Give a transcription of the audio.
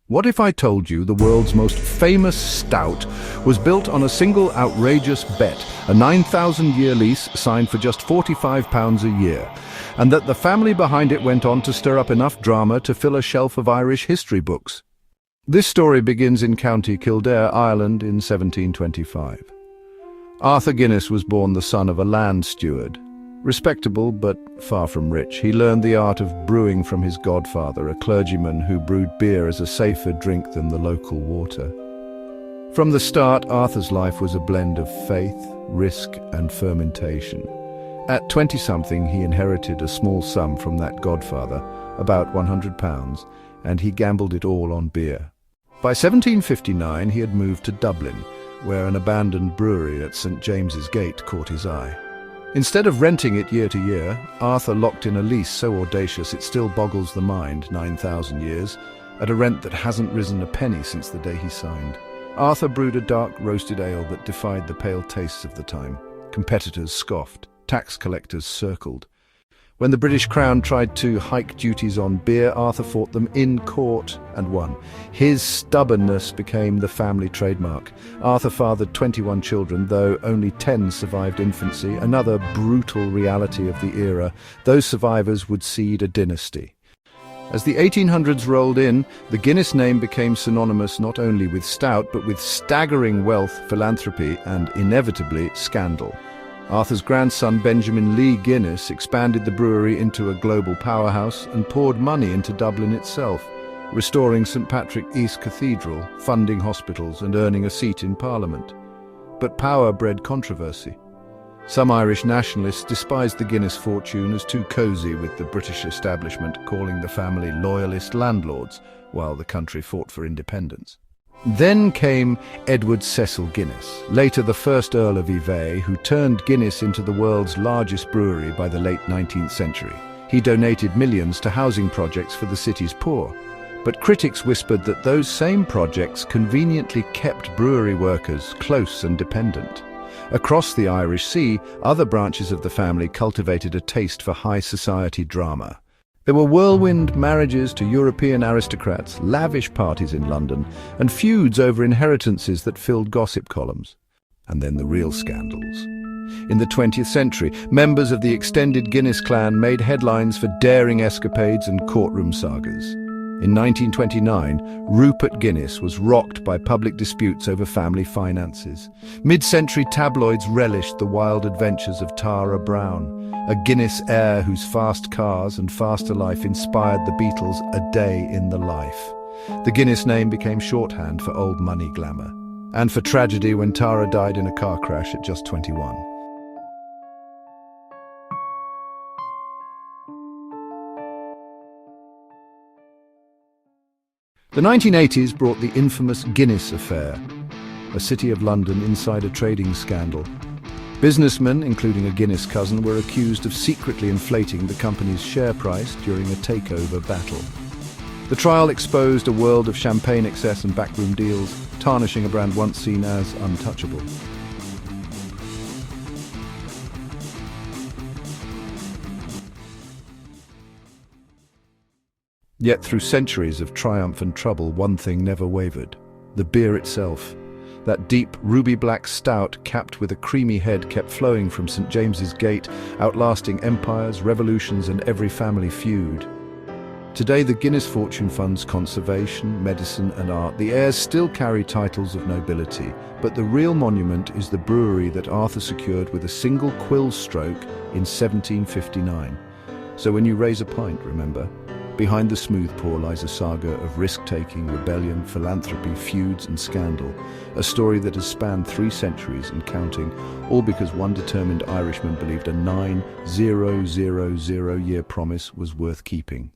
What if I told you the world's most famous stout was built on a single outrageous bet, a 9,000-year lease signed for just £45 a year, and that the family behind it went on to stir up enough drama to fill a shelf of Irish history books? This story begins in County Kildare, Ireland in 1725. Arthur Guinness was born the son of a land steward. Respectable, but far from rich, he learned the art of brewing from his godfather, a clergyman who brewed beer as a safer drink than the local water. From the start, Arthur's life was a blend of faith, risk, and fermentation. At 20-something, he inherited a small sum from that godfather, about £100, and he gambled it all on beer. By 1759, he had moved to Dublin, where an abandoned brewery at St. James's Gate caught his eye. Instead of renting it year to year, Arthur locked in a lease so audacious it still boggles the mind, 9,000 years, at a rent that hasn't risen a penny since the day he signed. Arthur brewed a dark roasted ale that defied the pale tastes of the time. Competitors scoffed, tax collectors circled. When the British Crown tried to hike duties on beer, Arthur fought them in court and won. His stubbornness became the family trademark. Arthur fathered 21 children, though only 10 survived infancy, another brutal reality of the era. Those survivors would seed a dynasty. As the 1800s rolled in, the Guinness name became synonymous not only with stout, but with staggering wealth, philanthropy, and inevitably scandal. Arthur's grandson Benjamin Lee Guinness expanded the brewery into a global powerhouse and poured money into Dublin itself, restoring St. Patrick East Cathedral, funding hospitals and earning a seat in Parliament. But power bred controversy. Some Irish nationalists despised the Guinness fortune as too cosy with the British establishment, calling the family loyalist landlords while the country fought for independence. Then came Edward Cecil Guinness, later the first Earl of Yvette, who turned Guinness into the world's largest brewery by the late 19th century. He donated millions to housing projects for the city's poor. But critics whispered that those same projects conveniently kept brewery workers close and dependent. Across the Irish Sea, other branches of the family cultivated a taste for high society drama. There were whirlwind marriages to European aristocrats, lavish parties in London, and feuds over inheritances that filled gossip columns. And then the real scandals. In the 20th century, members of the extended Guinness clan made headlines for daring escapades and courtroom sagas. In 1929, Rupert Guinness was rocked by public disputes over family finances. Mid-century tabloids relished the wild adventures of Tara Brown, a Guinness heir whose fast cars and faster life inspired the Beatles' A Day in the Life. The Guinness name became shorthand for old money glamour, and for tragedy when Tara died in a car crash at just 21. The 1980s brought the infamous Guinness affair, a City of London insider trading scandal. Businessmen, including a Guinness cousin, were accused of secretly inflating the company's share price during a takeover battle. The trial exposed a world of champagne excess and backroom deals, tarnishing a brand once seen as untouchable. Yet through centuries of triumph and trouble, one thing never wavered: the beer itself. That deep, ruby-black stout, capped with a creamy head, kept flowing from St. James's Gate, outlasting empires, revolutions, and every family feud. Today, the Guinness fortune funds conservation, medicine, and art. The heirs still carry titles of nobility, but the real monument is the brewery that Arthur secured with a single quill stroke in 1759. So when you raise a pint, remember, behind the smooth pour lies a saga of risk-taking, rebellion, philanthropy, feuds and scandal, a story that has spanned 3 centuries and counting, all because one determined Irishman believed a 9,000-year promise was worth keeping.